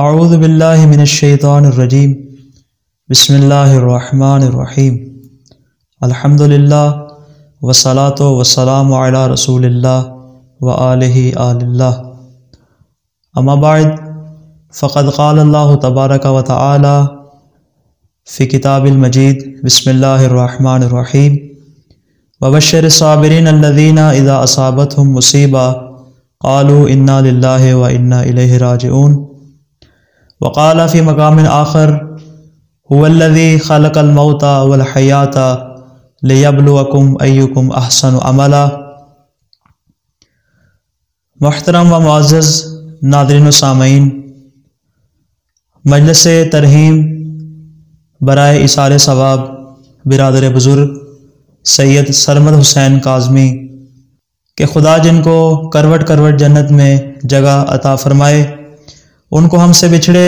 अऊज़ु बिल्लाहि मिनश्शैतानिर्रजीम बिस्मिल्लाहिर्रहमानिर्रहीम अल्हम्दुलिल्लाह वस्सलातु वस्सलामु अला रसूलिल्लाह व आलिहि आलिल्लाह अम्मा बाद फ़क़द क़ालल्लाहु तबारक व तआला फ़ी किताबिल मजीद बिस्मिल्लाहिर्रहमानिर्रहीम वबश्शिरिस साबिरीन अल्लज़ीना इज़ा असाबतहुम मुसीबा क़ालू इन्ना लिल्लाहि व इन्ना इलैहि राजिऊन वक़ाल फ़ी मक़ामिन आख़र हुवल्लज़ी ख़लक़ल मौता वल हयाता लियब्लुवकुम अय्युकुम अहसनु अमला। मुहतरम व मुअज़्ज़ज़ नाज़रीन व सामईन, मजलिस तरहीम बराए इसारे सवाब बिरादर बुज़ुर्ग सैयद सरमद हुसैन काज़मी के खुदा जिनको करवट करवट जन्नत में जगह अता फ़रमाए, उनको हमसे बिछड़े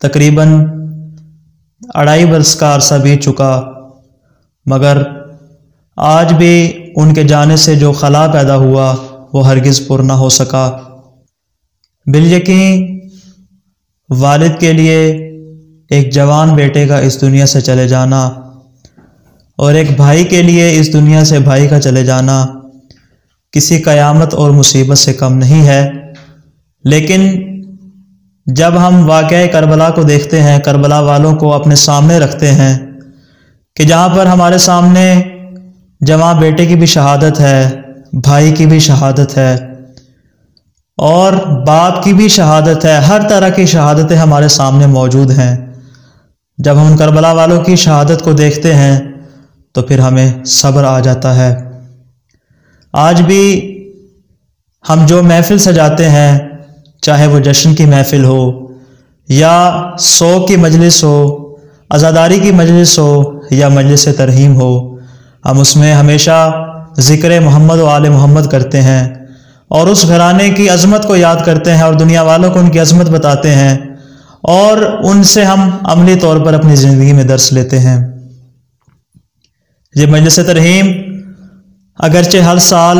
तकरीबन 2.5 बरस का अरसा बीत चुका, मगर आज भी उनके जाने से जो खला पैदा हुआ वो हरगिज़ पुर ना हो सका। बिलयकीन वालिद के लिए एक जवान बेटे का इस दुनिया से चले जाना और एक भाई के लिए इस दुनिया से भाई का चले जाना किसी क़यामत और मुसीबत से कम नहीं है। लेकिन जब हम वाक़या करबला को देखते हैं, करबला वालों को अपने सामने रखते हैं कि जहाँ पर हमारे सामने जवां बेटे की भी शहादत है, भाई की भी शहादत है और बाप की भी शहादत है, हर तरह की शहादतें हमारे सामने मौजूद हैं। जब हम उन करबला वालों की शहादत को देखते हैं तो फिर हमें सब्र आ जाता है। आज भी हम जो महफिल सजाते हैं, चाहे वो जश्न की महफिल हो या शोक की मजलिस हो, अज़ादारी की मजलिस हो या मजलिस तरहीम हो, हम उसमें हमेशा ज़िक्र मोहम्मद व आले मोहम्मद करते हैं और उस घराने की अज़मत को याद करते हैं और दुनिया वालों को उनकी अज़मत बताते हैं और उनसे हम अमली तौर पर अपनी ज़िंदगी में दर्स लेते हैं। ये मजलिस तरहीम अगरचे हर साल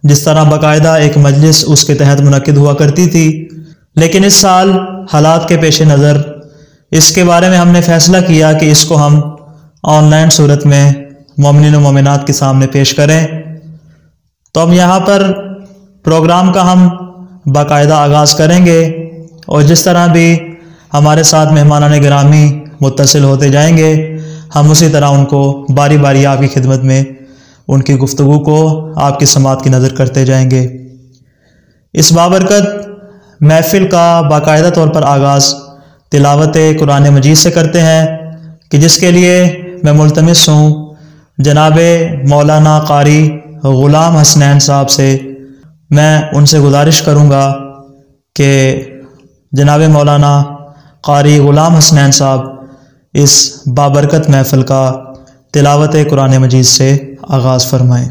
जिस तरह बाकायदा एक मजलिस उसके तहत मुनक्किद हुआ करती थी, लेकिन इस साल हालात के पेश नज़र इसके बारे में हमने फ़ैसला किया कि इसको हम ऑनलाइन सूरत में मोमिनीन व मोमिनात के सामने पेश करें। तो अब यहाँ पर प्रोग्राम का हम बाकायदा आगाज़ करेंगे और जिस तरह भी हमारे साथ मेहमानान गिरामी मुत्तसिल होते जाएंगे, हम उसी तरह उनको बारी बारी आपकी खिदमत में उनकी गुफ्तगू को आपकी समात की नज़र करते जाएंगे। इस बाबरकत महफिल का बाकायदा तौर पर आगाज़ तिलावत कुरान मजीद से करते हैं कि जिसके लिए मैं मुल्तमिस हूँ जनाब मौलाना कारी ग़ुलाम हसनैन साहब से। मैं उनसे गुजारिश करूँगा कि जनाब मौलाना कारी ग़ुलाम हसनैन साहब इस बाबरकत महफिल का तिलावत कुरान मजीद से आगाज़ फरमाएँ।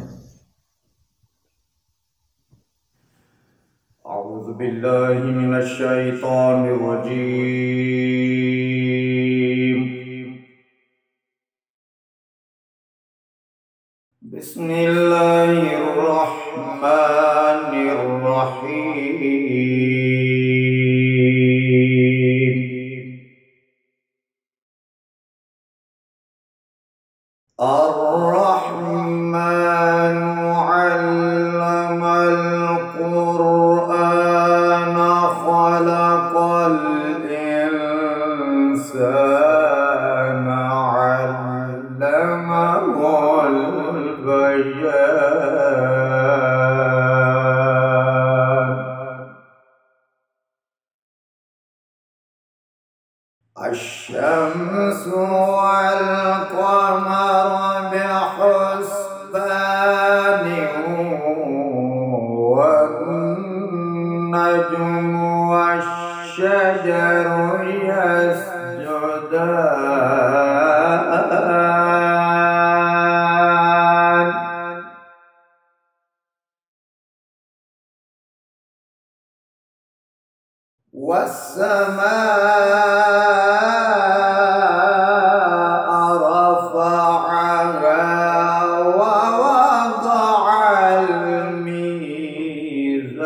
अऊज़ु बिल्लाहि मिनश शैतानिर रजीम। बिस्मिल्लाहिर रहमानिर रहीम। अर्रहमानु अल्लमल क़ुरआन ख़लक़ल इंसान अल्लमहुल बयान। अश्शम्सु वल क़मर बिहुस्बान वन्नज्मु वश्शजरु यस्जुदान। वस्समाअ रफ़अहा ववदअल मीज़ान।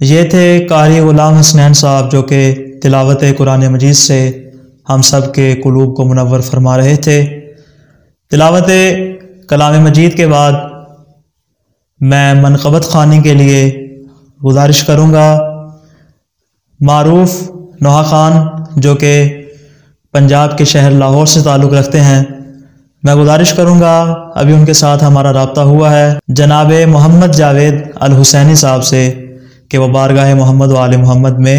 ये थे कारी गुलाम हसनैन साहब जो कि तिलावत कुरान मजीद से हम सब के कुलूब को मुनव्वर फरमा रहे थे। तिलावत कलाम मजीद के बाद मैं मनक़बत ख़ानी के लिए गुजारिश करूँगा मारूफ़ नोहा ख़ान जो कि पंजाब के शहर लाहौर से ताल्लुक़ रखते हैं, मैं गुजारिश करूँगा, अभी उनके साथ हमारा रब्ता हुआ है जनाब मोहम्मद जावेद अल हुसैनी साहब से कि वह बारगाह मोहम्मद व आले मोहम्मद में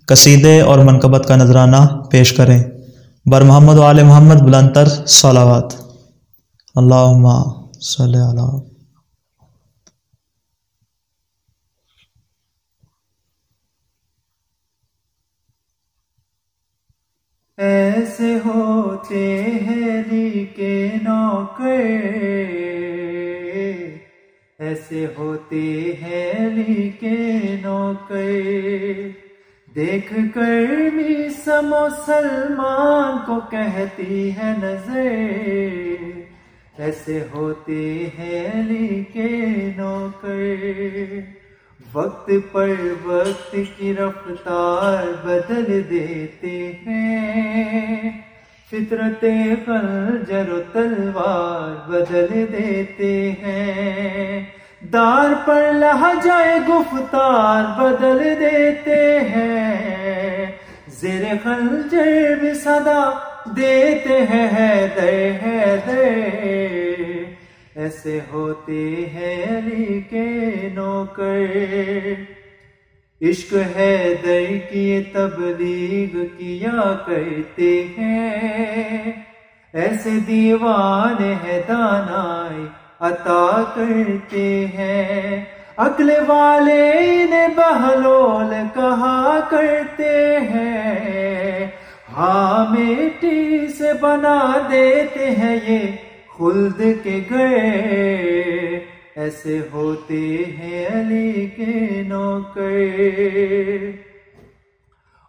कसीदे और मनक़बत का नजराना पेश करें। बर मोहम्मद व आले मोहम्मद बुलंदतर सलावत। अल्लाहुम्मा सल्ली अला। ऐसे होते हैं के नौकर, ऐसे होते हैं के नौकर, देख कर मीसा मुसलमान को कहती है नजर, ऐसे होते हैं के नौकर। वक्त पर वक्त की रफ्तार बदल देते हैं, फितरते खंजर तलवार बदल देते हैं, दार पर लहजाए गुफ्तार बदल देते हैं, ज़ेरे खंजर भी सदा देते हैं हैदर हैदर। ऐसे होते हैं अली के नौकर। इश्क हैदर की तबलीग किया करते हैं। ऐसे दीवाने हैं दानाई अता करते हैं। अक्ल वाले इन्हें बहलोल कहा करते हैं। हाँ मिट्टी से बना देते हैं ये खुल्द के घर। ऐसे होते हैं अली के नौकर।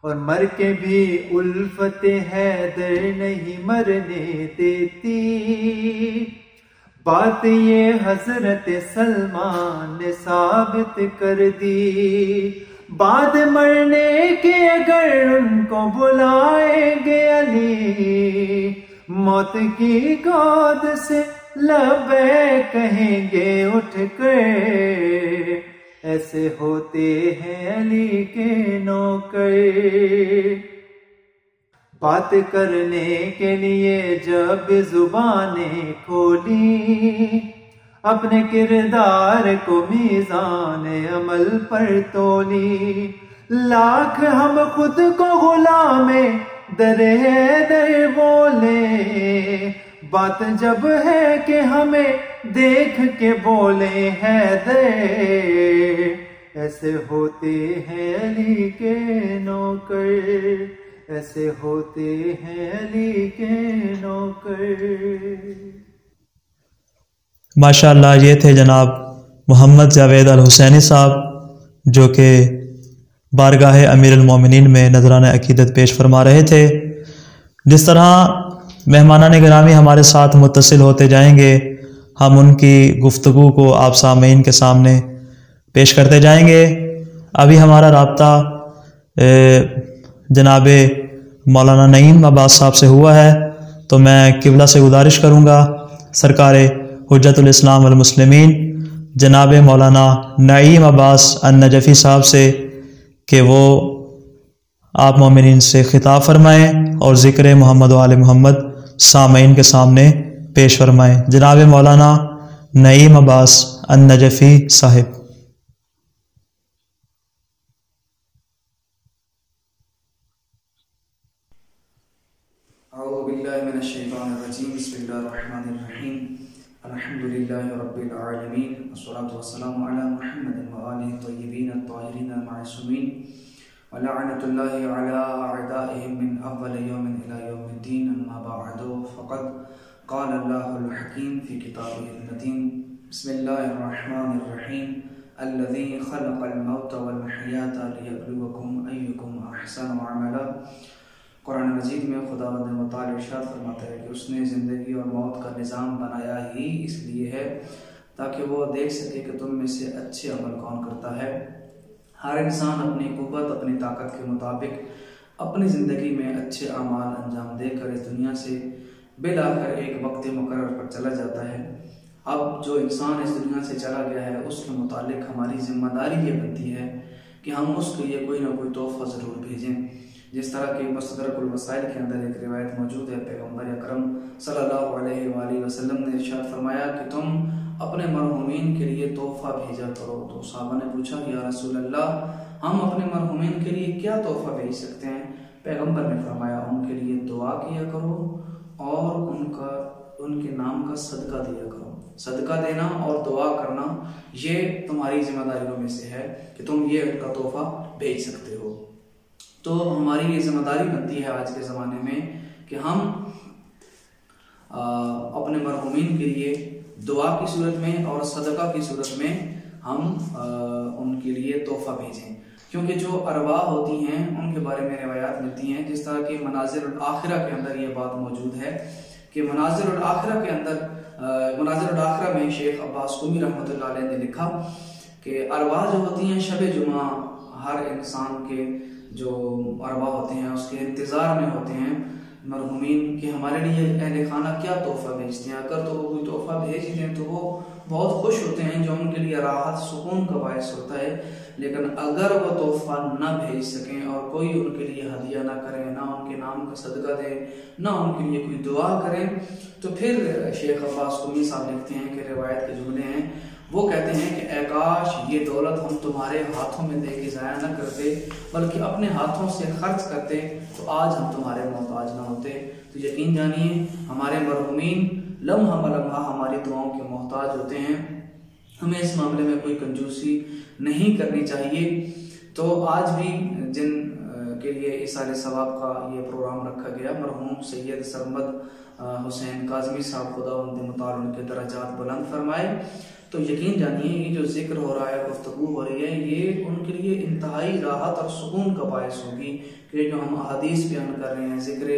और मर के भी उल्फत हैदर नहीं मरने देती। बात ये हजरत सलमान ने साबित कर दी। बाद मरने के अगर उनको बुलाएंगे अली, मौत की गोद से लबे कहेंगे उठ कर। ऐसे होते हैं अली के नौकर। बात करने के लिए जब जुबानें खोली, अपने किरदार को मीज़ान अमल पर तोली। लाख हम खुद को गुलामे दरे दर बोले, बात जब है कि हमें देख के बोले हैदर। ऐसे होते हैं अली के नौकर। ऐसे होते हैं अली के नौकर। माशाअल्लाह, ये थे जनाब मोहम्मद जावेद अल हुसैनी साहब, जो कि बारगाह अमीर अल मोमिनीन में नजराना अकीदत पेश फरमा रहे थे। जिस तरह मेहमानान गिरामी हमारे साथ मुत्तसिल होते जाएंगे, हम उनकी गुफ्तगू को आप सामीन के सामने पेश करते जाएंगे। अभी हमारा राब्ता जनाब मौलाना नईम अब्बास साहब से हुआ है, तो मैं किबला से गुजारिश करूँगा सरकार हुज्जतुल इस्लाम वल मुस्लिमीन जनाब मौलाना नईम अब्बास अन-नजफ़ी साहब से कि वो आप मोमिनीन से खिताब फरमाएँ और ज़िक्र मोहम्मद व आले मोहम्मद सामीन के सामने पेश फरमाएँ। जनाब मौलाना नईम अब्बास अन-नजफ़ी साहिब। अल्हम्दुलिल्लाहि रब्बिल आलमीन वस्सलातु वस्सलामु अला मुहम्मदिन व आलिहि तय्यिबीन अत्ताहिरीन मासूमीन व लअनतुल्लाहि अला अअदाइहिम मिन अव्वल यौमिन इला यौमिद्दीन अम्मा बअदु फ़क़द क़ाल अल्लाहुल हकीम फ़ी किताबिहिल मतीन बिस्मिल्लाहिर रहमानिर रहीम अल्लज़ी ख़लक़ल मौता वल हयाता लियब्लुवकुम अय्युकुम अहसनु अमला। कुरान मजीद में खुदावंद मुताल इरशाद फरमाता है कि उसने ज़िंदगी और मौत का निज़ाम बनाया ही इसलिए है ताकि वो देख सके कि तुम में से अच्छे अमल कौन करता है। हर इंसान अपनी कुव्वत, अपनी ताकत के मुताबिक अपनी ज़िंदगी में अच्छे अमाल अंजाम देकर इस दुनिया से बिलाकर एक वक्त मुकर्रर पर चला जाता है। अब जो इंसान इस दुनिया से चला गया है उसके मुतालिक हमारी जिम्मेदारी ये बनती है कि हम उसके लिए कोई ना कोई तोहफ़ा ज़रूर भेजें। जिस तरह की मुस्तदरकुल वसाइल के अंदर एक रिवायत मौजूद है, पैगम्बर अकरम सल्लल्लाहु अलैहि वसल्लम ने इरशाद फरमाया कि तुम अपने मरहूमीन के लिए तोहफ़ा भेजा करो। तो सहाबा ने पूछा कि या रसूल अल्लाह, हम अपने मरहूमीन के लिए क्या तोहफ़ा भेज सकते हैं? पैगम्बर ने फरमाया उनके लिए दुआ किया करो और उनके नाम का सदका दिया करो। सदका देना और दुआ करना ये तुम्हारी जिम्मेदारियों में से है कि तुम ये उनका तोहफ़ा भेज सकते हो। तो हमारी ये जिम्मेदारी बनती है आज के ज़माने में कि हम अपने मरहूमीन के लिए दुआ की सूरत में और सदका की सूरत में हम उनके लिए तोहफ़ा भेजें। क्योंकि जो अरवाह होती हैं उनके बारे में रिवायात मिलती हैं, जिस तरह कि मनाज़िरुल आखिरा के अंदर ये बात मौजूद है कि मनाज़िरुल आखिरा के अंदर मनाज़िरुल आखिरा में शेख अब्बास कुमी रहमतुल्लाह अलैह ने लिखा कि अरवाह जो होती हैं शब जुमा हर इंसान के जो अरवा होते हैं उसके इंतज़ार में होते हैं मरहूमीन कि हमारे लिए अहले खाना क्या तोहफ़ा भेजते हैं। अगर तो वो कोई तोहफ़ा भेज दें तो वो बहुत खुश होते हैं, जो उनके लिए राहत सुकून का बायस होता है। लेकिन अगर वो तोहफा न भेज सकें और कोई उनके लिए हदिया ना करें, ना उनके नाम का सदका दें, ना उनके लिए कोई दुआ करें, तो फिर शेख अब्बास कुमी साहब लिखते हैं कि रिवायत के जुमले हैं, वो कहते हैं कि ऐ काश ये दौलत हम तुम्हारे हाथों में दे के ज़ाया न करते, बल्कि अपने हाथों से खर्च करते, तो आज हम तुम्हारे मोहताज ना होते। तो यकीन जानिए हमारे मरहूमीन लम्हा बलम्हा हमारी दुआओं के मोहताज होते हैं। हमें इस मामले में कोई कंजूसी नहीं करनी चाहिए। तो आज भी जिन के लिए इसाले सवाब का ये प्रोग्राम रखा गया, मरहूम सैयद सरमद हुसैन काज़मी साहब, खुदा उनके मुताल उनके दर्जात बुलंद फरमाए। तो यकीन जानिए ये जो जिक्र हो रहा है, गुफ्तगू हो रही है, ये उनके लिए इंतहाई राहत और सुकून का बायस होगी कि जो हम अहादीस बयान कर रहे हैं, जिक्र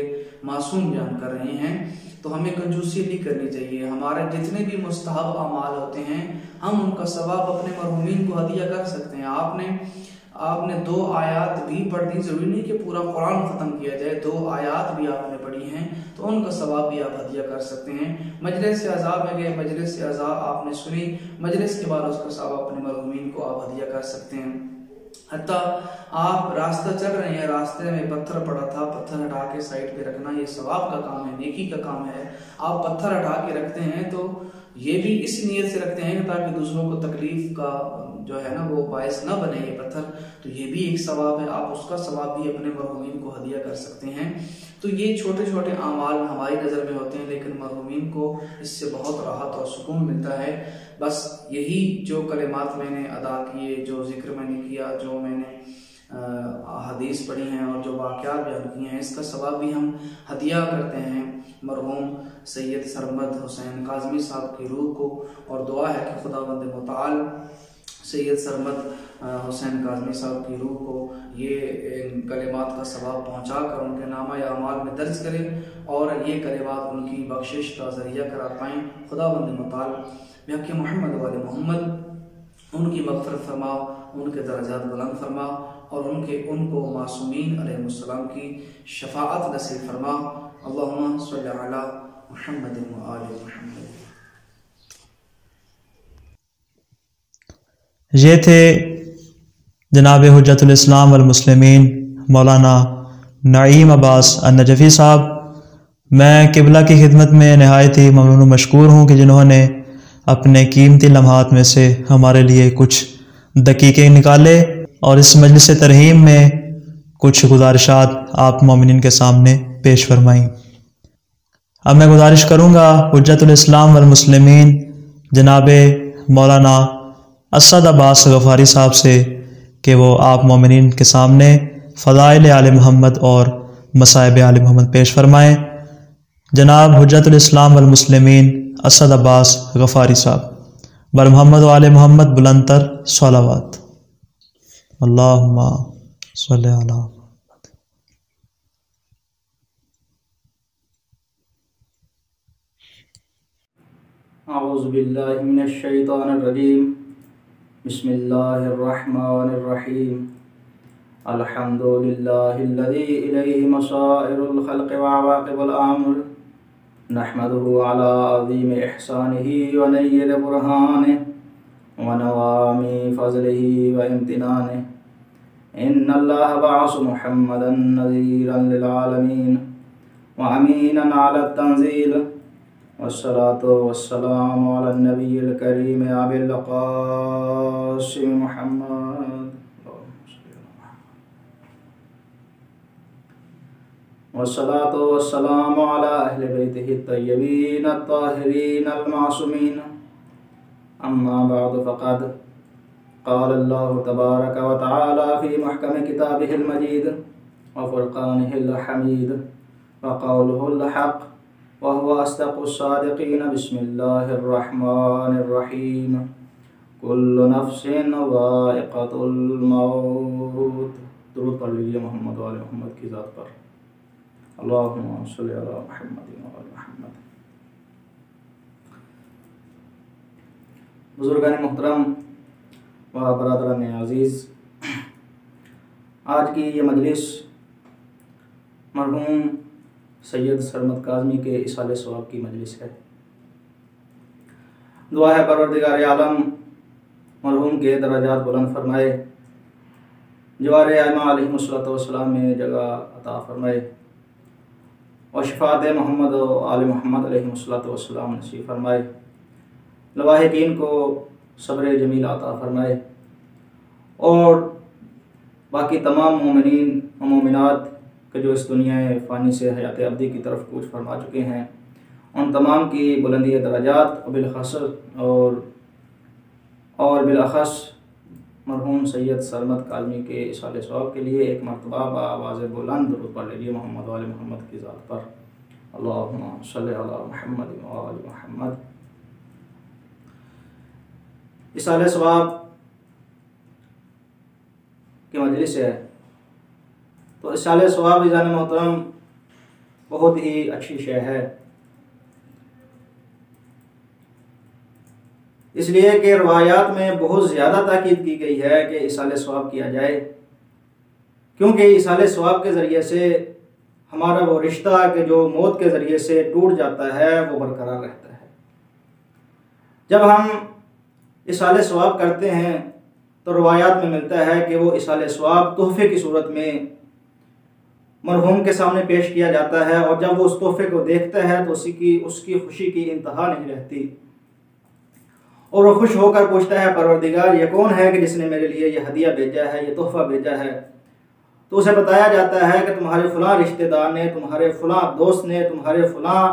मासूम बयान कर रहे हैं, तो हमें कंजूसी नहीं करनी चाहिए। हमारे जितने भी मुस्तहब अमाल होते हैं, हम उनका सवाब अपने मरहूमीन को हदिया कर सकते हैं। आपने 2 आयात भी पढ़नी, जरूरी नहीं कि पूरा कुरान खत्म किया जाए, 2 आयात भी आपने पढ़ी हैं तो उनका सवाब भी आप हदिया कर सकते हैं। मजलिस से अज़ा में गए, मजलिस से अज़ा आपने सुनी, मजलिस के बाद उसका सवाब अपने मरहूमीन को आप हदिया कर सकते हैं। हत्ता आप रास्ता चल रहे हैं, रास्ते में पत्थर पड़ा था, पत्थर हटा के साइड पे रखना, ये सवाब का काम है, नेकी का काम है। आप पत्थर हटा के रखते हैं तो ये भी इस नीयत से रखते हैं ताकि दूसरों को तकलीफ का जो है ना वो बायस ना बने ये पत्थर, तो ये भी एक सवाब है। आप उसका सवाब भी अपने मरहूमीन को हदिया कर सकते हैं। तो ये छोटे छोटे आमाल हमारी नज़र में होते हैं, लेकिन मरहूमीन को इससे बहुत राहत और सुकून मिलता है। बस यही जो कलिमात मैंने अदा किए, जो जिक्र मैंने किया, जो मैंने हदीस पढ़ी हैं और जो वाक़यात बयान किए हैं, इसका सवाब भी हम हदिया करते हैं मरहूम सैयद सरमद हुसैन काज़मी साहब की रूह को। और दुआ है कि खुदावंद मुताल सैयद सरमद हुसैन काज़मी साहब की रूह को ये कलिमात का सवाब पहुँचा कर उनके नामा या अमाल में दर्ज करें और ये कलिमात उनकी बख्शिश का ज़रिया करार पाएँ। खुदावंद मुताल बेहक़ मोहम्मद वाले मोहम्मद उनकी मग़फ़िरत फरमा, उनके दर्जात बुलंद फरमा और उनको मासूमीन अलैहिस्सलाम की शफ़ाअत नसीब फरमा। अल्लाहुम्मा सल्लि अला मुहम्मद व आलि मुहम्मद। ये थे जनाब हुज्जतुल इस्लाम वल मुस्लिमीन मौलाना नईम अब्बास अन-नजफ़ी साहब। मैं किबला की खिदमत में नहायत ही ममनून मशकूर हूँ कि जिन्होंने अपने कीमती लम्हात में से हमारे लिए कुछ दकीक़े निकाले और इस मजलिस तरहीम में कुछ गुजारिशात आप मोमिनीन के सामने पेश फरमाई। अब मैं गुजारिश करूँगा हुज्जतुल इस्लाम वल मुस्लिमीन जनाब मौलाना असद अब्बास गफ़ारी साहब से कि वो आप मोमिनीन के सामने फ़ज़ाइल आले मोहम्मद और मसाइब आले मोहम्मद पेश फरमाएँ। जनाब हुज्जतुल इस्लाम वल मुस्लिमीन असद अब्बास गफ़ारी साहब। बर मोहम्मद व आले मोहम्मद बुलंदतर सलावत। अल्लाहुम्मा सल्लि अला। अऊज़ु बिल्लाहि मिनश शैतानिर रजीम। बिस्मिल्लाहिर रहमानिर रहीम। अल्हम्दुलिल्लाहिल्लज़ी इलैहि मसाइरुल खल्क़ि व अवाक़िबुल अम्र। नहमदुहु अला अज़ीम इहसानिही व नय्यिर बुरहानिही व नवामी फ़ज़लिही व इम्तिनानिही। इन्नल्लाह बअस मुहम्मदन नज़ीरन लिल आलमीन व अमीनन अला तंज़ील। वस्सलातु वस्सलामु अला नबिय्यिल करीम अबिल क़ासिम मुहम्मद वस्सलातु वस्सलामु अला अहलि बैतिहि तय्यबीन अत्ताहिरीन अल मासूमीन। अम्मा बअद फ़क़द क़ाल अल्लाहु तबारक व तआला फ़ी मुहकम किताबिहिल मजीद व फ़ुरक़ानिहिल हमीद व क़ौलुहुल हक़ व हुवा अस्दक़ुस सादिक़ीन। बिस्मिल्लाहिर रहमानिर रहीम। कुल्लु नफ्सिन ज़ाइक़तुल मौत। दुरूद पढ़ लीजिए मोहम्मद वाले मोहम्मद की ज़ात पर। अल्लाहुम्मा सल्लि अला मुहम्मद व आलि मुहम्मद। बुज़ुर्गान मोहतरम व बरादरान अज़ीज़, आज की ये मजलिस मरहूम सैयद सरमद काज़मी के इसाले सवाब की मजलिस है। दुआ है परवरदिगार आलम मरहूम के दराजात बुलंद फरमाए, जवार आइमा अलैहिस्सलाम में जगह अता फरमाए और शफात मोहम्मद और आल मोहम्मद अलैहिस्सलाम नसीब फरमाए। लवाहिकीन को सब्र जमील अता फरमाए और बाकी तमाम मोमिनीन और मोमिनात के जो इस दुनिया फ़ानी से हयात अब्दी की तरफ कूच फरमा चुके हैं, उन तमाम की बुलंदी दराजात और बिलख़ास मरहूम सैयद सरमद कालमी के इसाले सवाब के लिए एक मरतबा आवाज़ बुलंद दुरूद पढ़ लीजिए मोहम्मद वाले मोहम्मद की ज़ात पर। अल्लाहुम्मा सल्लि अला मुहम्मद व आलि मुहम्मद। इसाले सवाब की मजलिस है, तो इसाले सवाब इज़ान मोहतरम बहुत ही अच्छी शय है, इसलिए कि रवायात में बहुत ज़्यादा ताकीद की गई है कि इसाले सवाब किया जाए, क्योंकि इसाले सवाब के ज़रिए से हमारा वो रिश्ता कि जो मौत के ज़रिए से टूट जाता है वो बरकरार रहता है। जब हम इसाले सवाब करते हैं तो रवायात में मिलता है कि वो इसाले सवाब तोहफे की सूरत में मरहूम के सामने पेश किया जाता है, और जब वो उस तोहफे को देखता है तो उसकी खुशी की इंतहा नहीं रहती और वो खुश होकर पूछता है, परवरदिगार ये कौन है कि जिसने मेरे लिए ये हदिया भेजा है, ये तोहफा भेजा है। तो उसे बताया जाता है कि तुम्हारे फ़लाँ रिश्तेदार ने, तुम्हारे फ़लाँ दोस्त ने, तुम्हारे फ़लाँ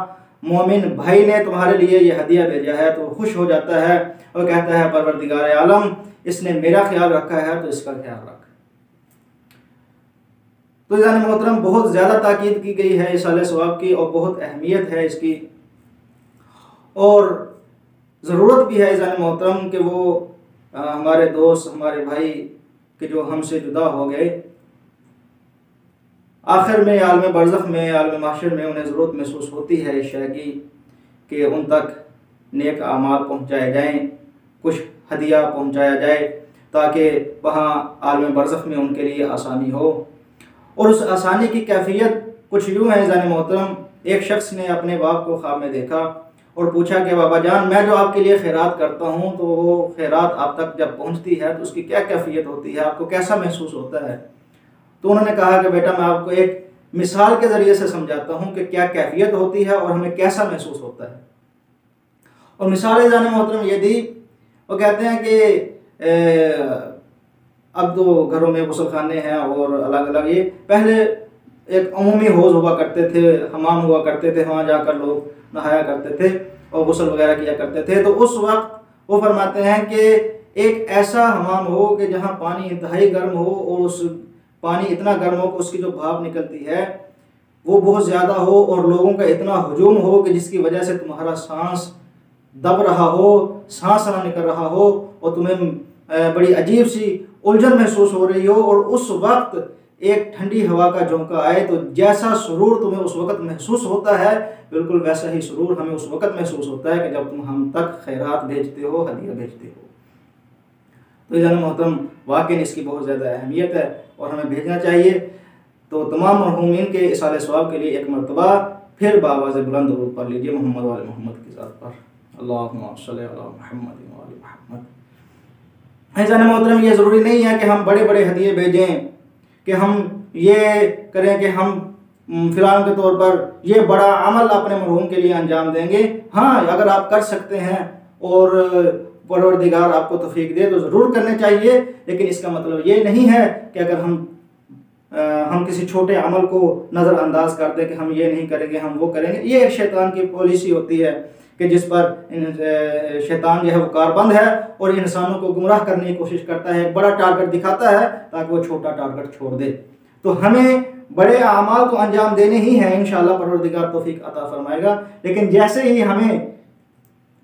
मोमिन भाई ने तुम्हारे लिए ये हदिया भेजा है। तो खुश हो जाता है और कहता है, परवरदिगार आलम इसने मेरा ख्याल रखा है तो इसका ख्याल रख। तो जान मोहतरम बहुत ज़्यादा ताकीद की गई है इसाले सवाब की और बहुत अहमियत है इसकी, और ज़रूरत भी है जान मोहतरम कि वो हमारे दोस्त हमारे भाई के जो हमसे जुदा हो गए, आखिर में आलम बरज़ख में आलम माशर में उन्हें ज़रूरत महसूस होती है इस शय की कि उन तक नेक आमाल पहुँचाए जाएँ, कुछ हदिया पहुँचाया जाए ताकि वहाँ आलम बरज़ख में उनके लिए आसानी हो। और उस आसानी की कैफियत कुछ यूँ है जान मोहतरम, एक शख्स ने अपने बाप को ख्वाब में देखा और पूछा कि बाबा जान मैं जो आपके लिए खैरात करता हूँ तो वो खैरात आप तक जब पहुँचती है तो उसकी क्या कैफियत होती है, आपको कैसा महसूस होता है। तो उन्होंने कहा कि बेटा मैं आपको एक मिसाल के ज़रिए से समझाता हूँ कि क्या कैफियत होती है और हमें कैसा महसूस होता है। और मिसाल जाने मोहतरम ये दी, वो कहते हैं कि अब तो घरों में गुसल खाने हैं और अलग अलग, ये पहले एक अमूमी हौज़ हुआ करते थे, हमाम हुआ करते थे, वहाँ जाकर लोग नहाया करते थे और गुसल वगैरह किया करते थे। तो उस वक्त वो फरमाते हैं कि एक ऐसा हमाम हो कि जहाँ पानी इंतहाई गर्म हो और उस पानी इतना गर्म हो कि उसकी जो भाप निकलती है वो बहुत ज़्यादा हो और लोगों का इतना हजूम हो कि जिसकी वजह से तुम्हारा सांस दब रहा हो, सांस ना निकल रहा हो और तुम्हें बड़ी अजीब सी उलझन महसूस हो रही हो, और उस वक्त एक ठंडी हवा का झोंका आए तो जैसा सुरूर तुम्हें उस वक्त महसूस होता है, बिल्कुल वैसा ही सुरूर हमें उस वक्त महसूस होता है कि जब तुम हम तक खैरात भेजते हो, हदिया भेजते हो। तो जान मोहतरम वाकई इसकी बहुत ज़्यादा अहमियत है और हमें भेजना चाहिए। तो तमाम मरहूमीन के इसाले सवाब के लिए एक मरतबा फिर बावाज़ बुलंद दुरूद पढ़ लीजिए मोहम्मद वाले मोहम्मद की ज़ात पर। अल्लाहुम्मा सल्लि अला मुहम्मद व आलि मुहम्मद। जान मोहतरम ये ज़रूरी नहीं है कि हम बड़े बड़े हदिये भेजें, कि हम ये करें कि हम फ़िलहाल के तौर पर ये बड़ा अमल अपने मरहूम के लिए अंजाम देंगे। हाँ, अगर आप कर सकते हैं और परवरदिगार आपको तौफीक दे तो ज़रूर करने चाहिए, लेकिन इसका मतलब ये नहीं है कि अगर हम किसी छोटे अमल को नज़रअंदाज कर दें कि हम ये नहीं करेंगे हम वो करेंगे। ये एक शैतान की पॉलिसी होती है कि जिस पर शैतान जो है वो कारबंद है और इंसानों को गुमराह करने की कोशिश करता है, बड़ा टारगेट दिखाता है ताकि वो छोटा टारगेट छोड़ दे। तो हमें बड़े अमाल तो अंजाम देने ही हैं, इंशाअल्लाह परवरदिगार तौफीक अता फरमाएगा, लेकिन जैसे ही हमें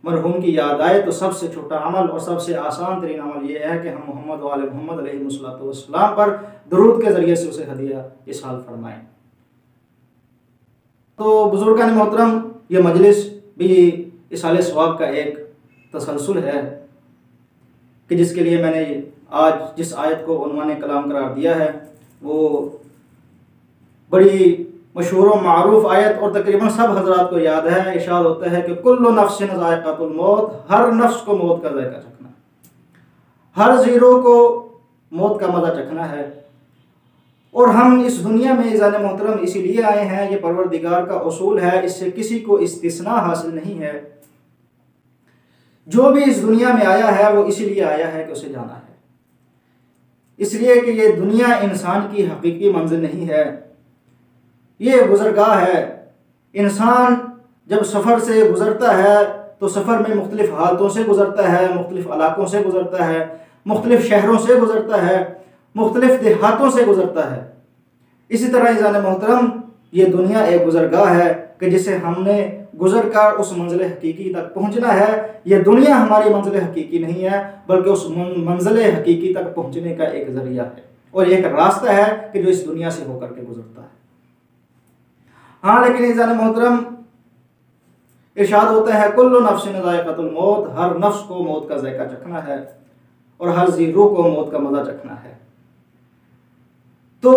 मरहूम की याद आए तो सबसे छोटा अमल और सबसे आसान तरीन अमल ये है कि हम मोहम्मद वाले मोहम्मद अलैहिस्सलाम पर दुरूद के ज़रिए से उसे हदिया इस्हाल फरमाएँ। तो बुजुर्गान मोहतरम ये मजलिस भी इसाले सवाब का एक तसलसल है कि जिसके लिए मैंने आज जिस आयत को उन्वाने कलाम करार दिया है वो बड़ी मशहूर व मारूफ आयत और तकरीबन सब हजरात को याद है। इरशाद होता है कि कुल्लु नफ्सिन ज़ाइक़तुल मौत, हर नफ्स को मौत का जायका चखना है, हर ज़ीरो को मौत का मज़ा चखना है। और हम इस दुनिया में ईज़ान मोहतरम इसीलिए आए हैं, ये परवरदिगार का उसूल है, इससे किसी को इस्तिस्ना हासिल नहीं है। जो भी इस दुनिया में आया है वो इसीलिए आया है कि उसे जाना है, इसलिए कि ये दुनिया इंसान की हकीकी मंजिल नहीं है, ये गुज़रगाह है। इंसान जब सफ़र से गुज़रता है तो सफ़र में मुख्तलिफ़ हालतों से गुज़रता है, मुख्तलिफ़ इलाकों से गुज़रता है, मुख्तलिफ़ शहरों से गुज़रता है, मुख्तलिफ़ देहातों से गुज़रता है। इसी तरह ईज़ान मोहतरम ये दुनिया एक गुज़रगाह है कि जिसे हमने गुज़र कर उस मंजिल हकीकी तक पहुँचना है। ये दुनिया हमारी मंजिल हकीकी नहीं है, बल्कि उस मंजिल हकीकी तक पहुँचने का एक ज़रिया है और एक रास्ता है कि जो इस दुनिया से होकर के गुज़रता है। हाँ, लेकिन ईज़ान मोहतरम इरशाद होता है कुल्लु नफ्सिन ज़ाइक़तुल मौत, हर नफ्स को मौत का जायका चखना है और हर ज़ी रूह को मौत का मज़ा चखना है। तो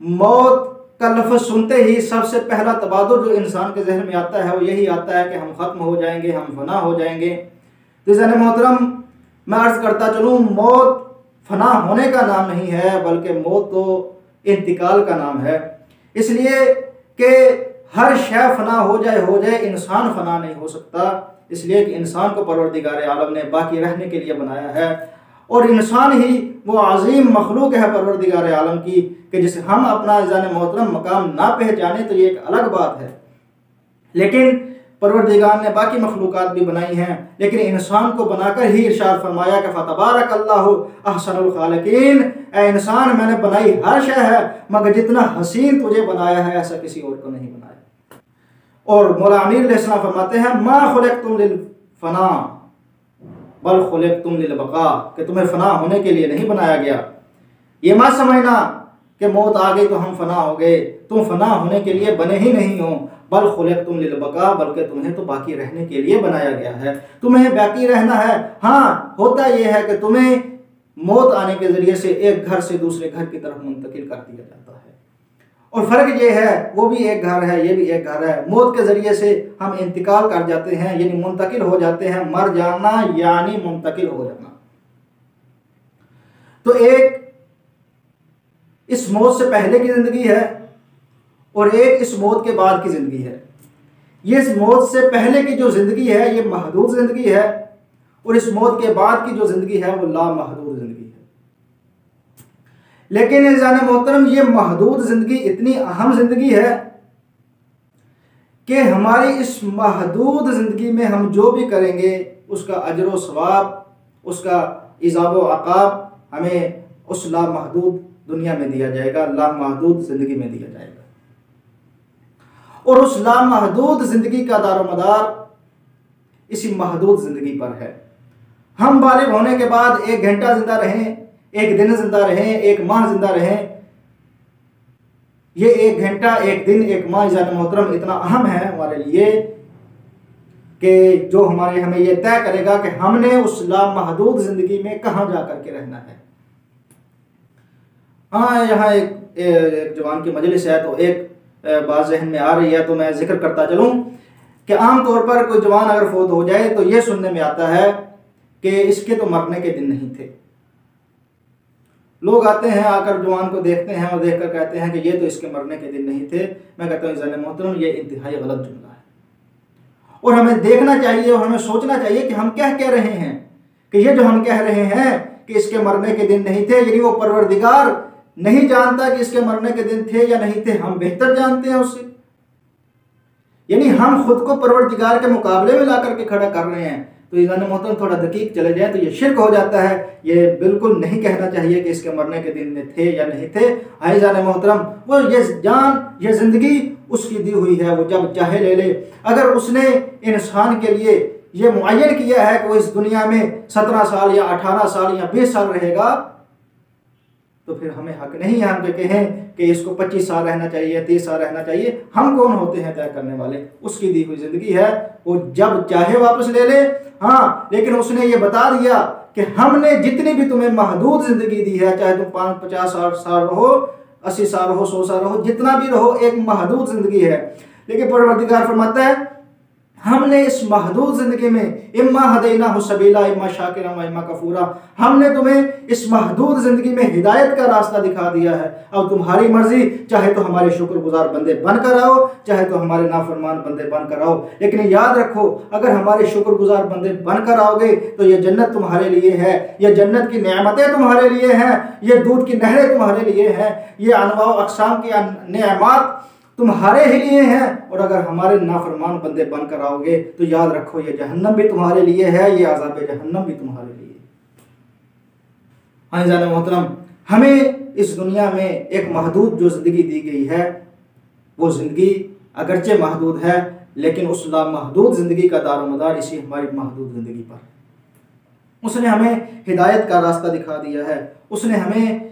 मौत का लफ्ज़ सुनते ही सबसे पहला तबादुल जो इंसान के जहन में आता है वो यही आता है कि हम ख़त्म हो जाएंगे, हम फना हो जाएंगे। तो ईज़ान मोहतरम मैं अर्ज़ करता चलूँ, मौत फना होने का नाम नहीं है, बल्कि मौत तो इंतकाल का नाम है। इसलिए कि हर शय फना हो जाए, इंसान फना नहीं हो सकता, इसलिए कि इंसान को परवरदिगार आलम ने बाकी रहने के लिए बनाया है और इंसान ही वो अजीम मखलूक है परवरदिगार आलम की कि जिसे हम अपना ईज़ान मोहतरम मकाम ना पहचाने तो ये एक अलग बात है। लेकिन परवरदिगार ने बाकी मखलूक़ात भी बनाई हैं, लेकिन इंसान को बनाकर ही इरशाद फरमाया कि फ़तबारकल्लाहु अहसनुल खालिकीन, ए इंसान मैंने बनाई हर शय है मगर जितना हसीन तुझे बनाया है ऐसा किसी और को नहीं बनाया। और मौला अमीर अलैहिस्सलाम फरमाते हैं मा खुलिक़्तुम लिल फना बल खुलिक़्तुम लिल बक़ा, कि तुम्हें फना होने के लिए नहीं बनाया गया। ये मत समझना कि मौत आ गई तो हम फना हो गए, तुम फना होने के लिए बने ही नहीं हो, बल खुलिक़्तुम लिल बक़ा, बल्कि तुम्हें तो बाकी रहने के लिए बनाया गया है, तुम्हें बाकी रहना है। हाँ, होता यह है कि तुम्हें मौत आने के ज़रिए से एक घर से दूसरे घर की तरफ मुंतकिल कर दिया जाता है और फ़र्क ये है, वो भी एक घर है, ये भी एक घर है। मौत के ज़रिए से हम इंतकाल कर जाते हैं, यानी मुंतकिल हो जाते हैं, मर जाना यानी मुंतकिल हो जाना। तो एक इस मौत से पहले की ज़िंदगी है और एक इस मौत के बाद की ज़िंदगी है। ये इस मौत से पहले की जो ज़िंदगी है ये महदूद ज़िंदगी है और इस मौत के बाद की जो ज़िंदगी है वो लामहदूद ज़िंदगी है। लेकिन ईज़ान मोहतरम ये महदूद ज़िंदगी इतनी अहम ज़िंदगी है कि हमारी इस महदूद ज़िंदगी में हम जो भी करेंगे उसका अजर व सवाब, उसका इज़ाब व अक़ाब हमें उस लामहदूद दुनिया में दिया जाएगा, लामहदूद ज़िंदगी में दिया जाएगा। और उस लामहदूद ज़िंदगी का दारोमदार इसी महदूद ज़िंदगी पर है। हम बालिग होने के बाद 1 घंटा ज़िंदा रहें, 1 दिन ज़िंदा रहें, 1 माह ज़िंदा रहें, ये 1 घंटा, 1 दिन, 1 माह ईज़ान मोहतरम इतना अहम है हमारे लिए कि जो हमें ये तय करेगा कि हमने उस लामहदूद ज़िंदगी में कहाँ जा कर के रहना है। हाँ, यहाँ एक जवान की मजलिस है तो एक बात जहन में आ रही है तो मैं जिक्र करता चलूँ कि आम तौर पर कोई जवान अगर फौत हो जाए तो ये सुनने में आता है कि इसके तो मरने के दिन नहीं थे। लोग आते हैं, आकर जवान को देखते हैं और देखकर कहते हैं कि ये तो इसके मरने के दिन नहीं थे। मैं कहता हूँ ईज़ान मोहतरम ये इंतहाई गलत जुमला है और हमें देखना चाहिए और हमें सोचना चाहिए कि हम क्या कह रहे हैं। कि ये जो हम कह रहे हैं कि इसके मरने के दिन नहीं थे, यानी वो परवरदिगार नहीं जानता कि इसके मरने के दिन थे या नहीं थे, हम बेहतर जानते हैं उससे। यानी हम खुद को परवरदिगार के मुकाबले में ला करके खड़ा कर रहे हैं। तो ईज़ान मोहतरम थोड़ा दकीक चले जाए तो ये शिर्क हो जाता है। ये बिल्कुल नहीं कहना चाहिए कि इसके मरने के दिन थे या नहीं थे। हाँ ईज़ान मोहतरम, वो ये जान, ये ज़िंदगी उसकी दी हुई है, वो जब चाहे ले ले। अगर उसने इंसान के लिए ये मुअय्यन किया है कि वो इस दुनिया में 17 साल या 18 साल या 20 साल रहेगा तो फिर हमें हक नहीं है हम कहें कि इसको 25 साल रहना चाहिए, 30 साल रहना चाहिए। हम कौन होते हैं तय करने वाले? उसकी दी हुई ज़िंदगी है, वो जब चाहे वापस ले ले। हाँ, लेकिन उसने ये बता दिया कि हमने जितनी भी तुम्हें महदूद ज़िंदगी दी है, चाहे तुम 50 साल रहो, 80 साल रहो, 100 साल रहो, जितना भी रहो, एक महदूद ज़िंदगी है। लेकिन परवरदिगार फरमाता है हमने इस महदूद ज़िंदगी में इम्मा हदैनाहु सबीला इम्मा शाकिरा व इम्मा कफूरा, हमने तुम्हें इस महदूद ज़िंदगी में हिदायत का रास्ता दिखा दिया है। अब तुम्हारी मर्जी, चाहे तो हमारे शुक्रगुजार बंदे बनकर आओ, चाहे तो हमारे नाफरमान बंदे बनकर आओ। लेकिन याद रखो, अगर हमारे शुक्रगुजार बंदे बनकर आओगे तो ये जन्नत तुम्हारे लिए है, ये जन्नत की नेमतें तुम्हारे लिए हैं, ये दूध की नहरें तुम्हारे लिए हैं, ये अनवा अक़साम की नेमत तुम्हारे ही लिए हैं। और अगर हमारे नाफरमान बंदे बनकर आओगे तो याद रखो ये जहन्नम भी तुम्हारे लिए है, ये अज़ाब जहन्नम भी तुम्हारे लिए। हाँ जाने मोहतरम, हमें इस दुनिया में एक महदूद जो ज़िंदगी दी गई है, वो ज़िंदगी अगरचे महदूद है, लेकिन उस लामहदूद ज़िंदगी का दारोमदार इसी हमारी महदूद ज़िंदगी पर। उसने हमें हिदायत का रास्ता दिखा दिया है, उसने हमें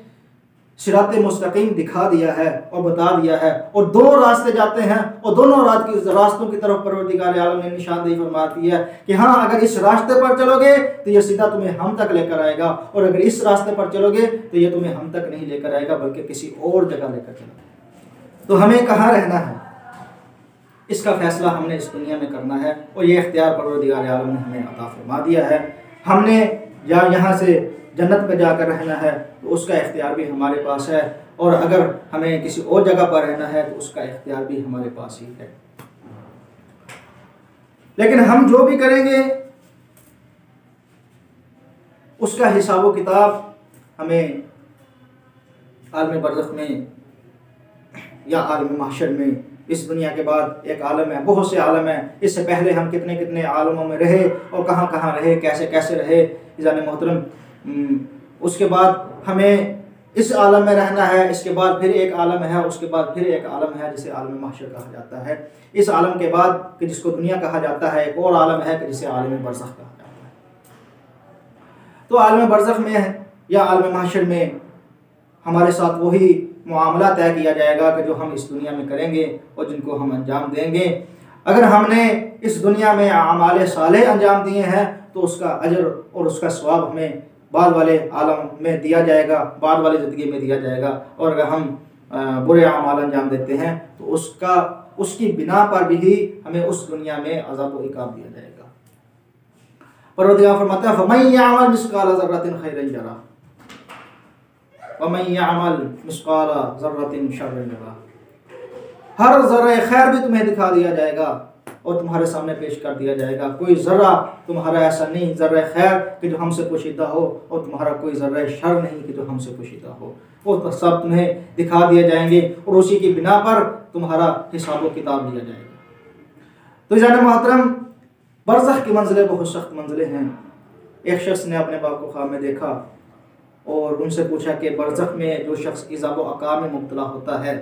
सिराते मुस्तकीम दिखा दिया है और बता दिया है। और दो रास्ते जाते हैं और दोनों रास्तों की तरफ परवरदिगार आलम ने निशानदेही फरमाती है कि हाँ, अगर इस रास्ते पर चलोगे तो ये सीधा तुम्हें हम तक लेकर आएगा, और अगर इस रास्ते पर चलोगे तो ये तुम्हें हम तक नहीं लेकर आएगा बल्कि किसी और जगह लेकर चलेगा। तो हमें कहाँ रहना है, इसका फैसला हमने इस दुनिया में करना है, और ये इख्तियार परवरदिगार आलम ने हमें अता फरमा दिया है। हमने या यहाँ से जन्नत में जाकर रहना है तो उसका इख्तियार भी हमारे पास है, और अगर हमें किसी और जगह पर रहना है तो उसका इख्तियार भी हमारे पास ही है। लेकिन हम जो भी करेंगे उसका हिसाब व किताब हमें आलम बरज़ख में या आलम महशर में, इस दुनिया के बाद एक आलम है, बहुत से आलम हैं, इससे पहले हम कितने कितने आलमों में रहे और कहाँ कहाँ रहे, कैसे कैसे रहे जाने मोहतरम। उसके बाद हमें इस आलम में रहना है, इसके बाद फिर एक आलम है, उसके बाद फिर एक आलम है जिसे आलम महशर कहा जाता है। इस आलम के बाद कि जिसको दुनिया कहा जाता है, एक और आलम है कि जिसे आलम बरज़ख कहा जाता है। तो आलम बरज़ख में या आलम महशर में हमारे साथ वही मुआमला तय किया जाएगा कि जो हम इस दुनिया में करेंगे और जिनको हम अंजाम देंगे। अगर हमने इस दुनिया में आमाल सालेह अंजाम दिए हैं तो उसका अजर और उसका सवाब हमें बाद वाले आलम में दिया जाएगा, बाद वाली ज़िंदगी में दिया जाएगा। और अगर हम बुरे आमाल अंजाम देते हैं तो उसकी बिना पर भी हमें उस दुनिया में अज़ाब व इक़ाब दिया जाएगा। परवरदिगार फरमाता है फमन यअमल मिस्क़ाल ज़र्रतिन खैरन यरा वमन यअमल मिस्क़ाल ज़र्रतिन शर्रन यरा। हर ज़र्रा खैर भी तुम्हें दिखा दिया जाएगा और तुम्हारे सामने पेश कर दिया जाएगा। कोई ज़र्रा तुम्हारा ऐसा नहीं, ज़र्रा खैर कि जो हमसे पोशीदा हो, और तुम्हारा कोई ज़र्रा शर नहीं कि जो हमसे पोशीदा हो, वो तो सब तुम्हें दिखा दिए जाएंगे और उसी की बिना पर तुम्हारा हिसाब व किताब लिया जाएगा। तो जाने मोहतरम, बरज़ख की मंजिलें बहुत सख्त मंजिलें हैं। एक शख्स ने अपने बाप को ख्वाब में देखा और उनसे पूछा कि बरज़ख में जो शख्स इज़ाब व अक़ाब में मुब्तला होता है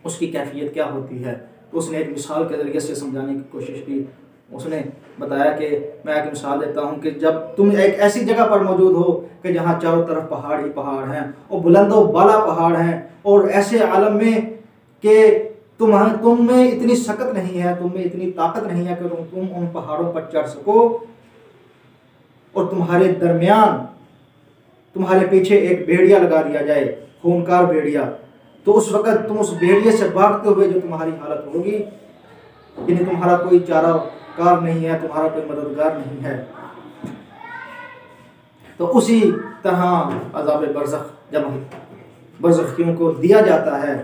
उसकी कैफियत क्या होती है। तो उसने एक मिसाल के ज़रिए से समझाने की कोशिश की। उसने बताया कि मैं एक मिसाल देता हूँ कि जब तुम एक ऐसी जगह पर मौजूद हो कि जहाँ चारों तरफ पहाड़ ही पहाड़ हैं और बुलंदो बाला पहाड़ हैं, और ऐसे आलम में कि तुम में इतनी सकत नहीं है, तुम में इतनी ताकत नहीं है कि तुम उन पहाड़ों पर चढ़ सको, और तुम्हारे दरमियान तुम्हारे पीछे एक भेड़िया लगा दिया जाए, खूनकार भेड़िया, तो उस वक़्त तुम उस भेड़िए से भागते हुए जो तुम्हारी हालत होगी, यानी तुम्हारा कोई चाराकार नहीं है, तुम्हारा कोई मददगार नहीं है। तो उसी तरह अज़ाब बरज़ख जब बरज़खियों को दिया जाता है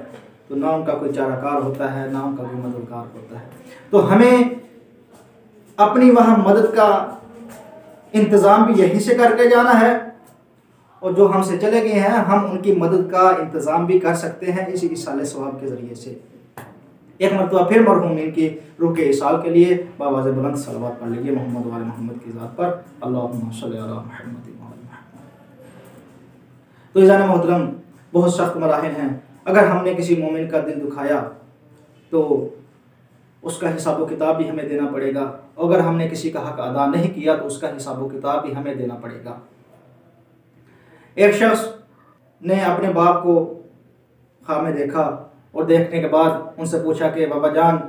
तो ना उनका कोई चाराकार होता है, ना उनका कोई मददगार होता है। तो हमें अपनी वहाँ मदद का इंतज़ाम भी यहीं से करके जाना है, और जो हमसे चले गए हैं हम उनकी मदद का इंतज़ाम भी कर सकते हैं इसी इसाले सवाब के ज़रिए से। एक मरतबा फिर मरहूमिन की रूह के इसाल के लिए बावाज़ बुलंद सलवात पढ़ लीजिए मोहम्मद वाले मोहम्मद की ज़ात पर, अल्लाहुम्मा सल्लि अला मुहम्मद। तो जाने मोहतरम, बहुत सख्त मराहिल हैं। अगर हमने किसी मोमिन का दिल दुखाया तो उसका हिसाब व किताब भी हमें देना पड़ेगा, अगर हमने किसी का हक अदा नहीं किया तो उसका हिसाब व किताब भी हमें देना पड़ेगा। एक शख्स ने अपने बाप को ख्वाब में देखा और देखने के बाद उनसे पूछा कि बाबा जान,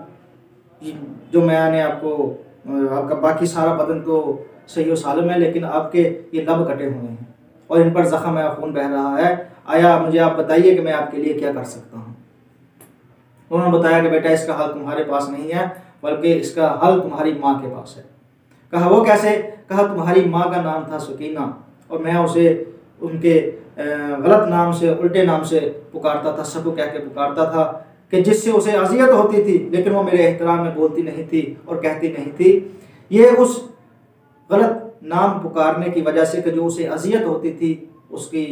जो मैंने आपका बाकी सारा बदन तो सही व सालम है, लेकिन आपके ये लब कटे हुए हैं और इन पर ज़ख़म है, खून बह रहा है, आया, मुझे आप बताइए कि मैं आपके लिए क्या कर सकता हूँ। उन्होंने बताया कि बेटा इसका हल तुम्हारे पास नहीं है, बल्कि इसका हल तुम्हारी माँ के पास है। कहा वो कैसे? कहा तुम्हारी माँ का नाम था सकीना और मैं उसे उनके गलत नाम से, उल्टे नाम से पुकारता था, सबको कह के पुकारता था कि जिससे उसे अजियत होती थी, लेकिन वो मेरे एहतराम में बोलती नहीं थी और कहती नहीं थी। ये उस गलत नाम पुकारने की वजह से कि जो उसे अजियत होती थी, उसकी